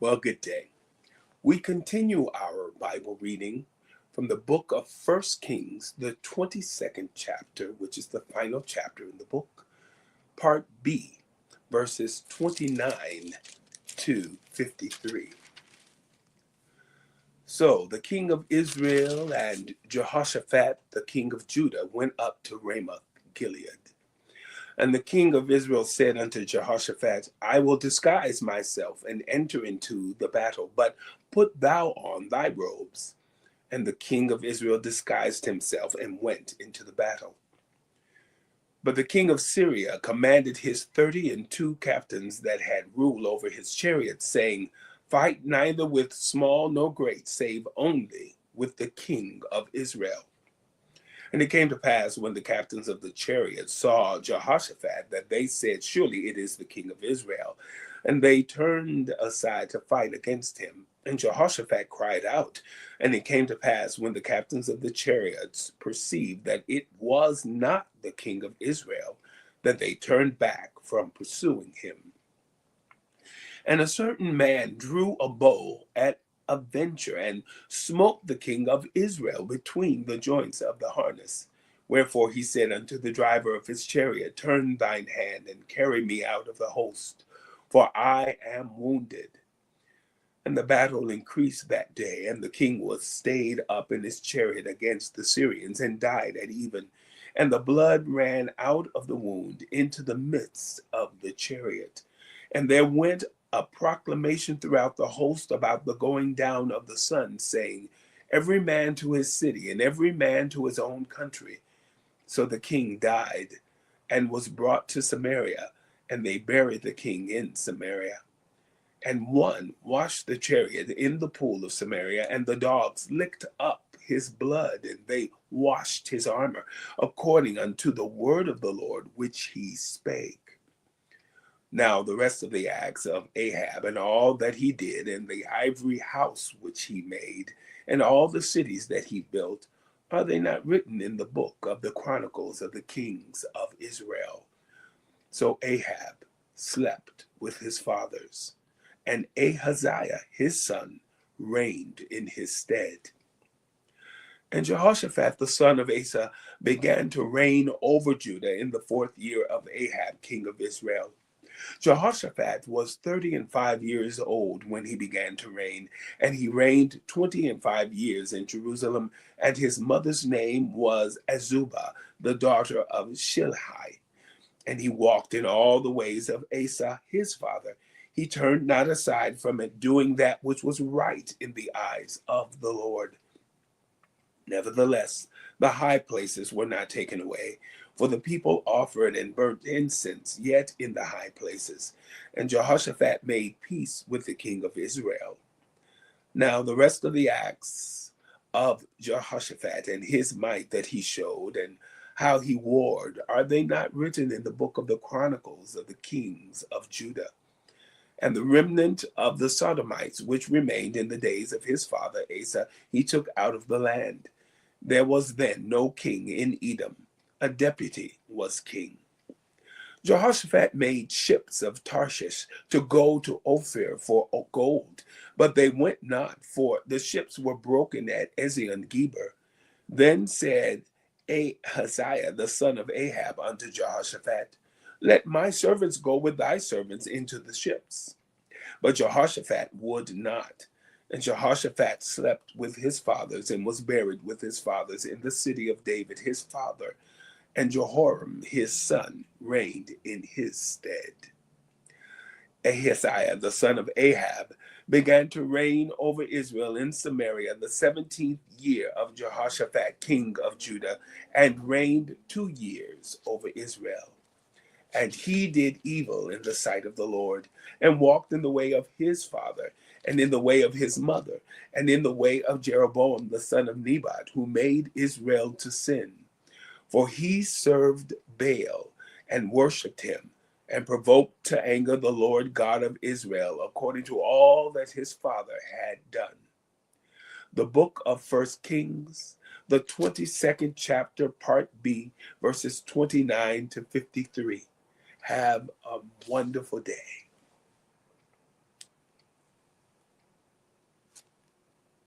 Well, good day. We continue our Bible reading from the book of First Kings, the 22nd chapter, which is the final chapter in the book, part B, verses 29 to 53. So the king of Israel and Jehoshaphat, the king of Judah, went up to Ramoth Gilead. And the king of Israel said unto Jehoshaphat, I will disguise myself and enter into the battle, but put thou on thy robes. And the king of Israel disguised himself and went into the battle. But the king of Syria commanded his 32 captains that had rule over his chariots, saying, Fight neither with small nor great, save only with the king of Israel. And it came to pass, when the captains of the chariots saw Jehoshaphat, that they said, Surely it is the king of Israel. And they turned aside to fight against him. And Jehoshaphat cried out. And it came to pass, when the captains of the chariots perceived that it was not the king of Israel, that they turned back from pursuing him. And a certain man drew a bow at a venture, and smote the king of Israel between the joints of the harness. Wherefore he said unto the driver of his chariot, Turn thine hand, and carry me out of the host, for I am wounded. And the battle increased that day, and the king was stayed up in his chariot against the Syrians, and died at even. And the blood ran out of the wound into the midst of the chariot. And there went a proclamation throughout the host about the going down of the sun, saying, Every man to his city, and every man to his own country. So the king died, and was brought to Samaria, and they buried the king in Samaria. And one washed the chariot in the pool of Samaria, and the dogs licked up his blood, and they washed his armor, according unto the word of the Lord which he spake. Now the rest of the acts of Ahab, and all that he did, and the ivory house which he made, and all the cities that he built, are they not written in the book of the Chronicles of the kings of Israel? So Ahab slept with his fathers, and Ahaziah his son reigned in his stead. And Jehoshaphat the son of Asa began to reign over Judah in the 4th year of Ahab king of Israel. Jehoshaphat was 35 years old when he began to reign, and he reigned 25 years in Jerusalem, and his mother's name was Azubah, the daughter of Shilhi. And he walked in all the ways of Asa his father. He turned not aside from it, doing that which was right in the eyes of the Lord. Nevertheless, the high places were not taken away, for the people offered and burnt incense yet in the high places. And Jehoshaphat made peace with the king of Israel. Now the rest of the acts of Jehoshaphat, and his might that he showed, and how he warred, are they not written in the book of the Chronicles of the kings of Judah? And the remnant of the Sodomites, which remained in the days of his father Asa, he took out of the land. There was then no king in Edom. A deputy was king. Jehoshaphat made ships of Tarshish to go to Ophir for gold, but they went not, for the ships were broken at Ezion Geber. Then said Ahaziah the son of Ahab unto Jehoshaphat, Let my servants go with thy servants into the ships. But Jehoshaphat would not. And Jehoshaphat slept with his fathers, and was buried with his fathers in the city of David his father. And Jehoram his son reigned in his stead. Ahaziah the son of Ahab began to reign over Israel in Samaria the 17th year of Jehoshaphat king of Judah, and reigned 2 years over Israel. And he did evil in the sight of the Lord, and walked in the way of his father, and in the way of his mother, and in the way of Jeroboam the son of Nebat, who made Israel to sin. For he served Baal, and worshipped him, and provoked to anger the Lord God of Israel, according to all that his father had done. The book of First Kings, the 22nd chapter, part B, verses 29 to 53. Have a wonderful day.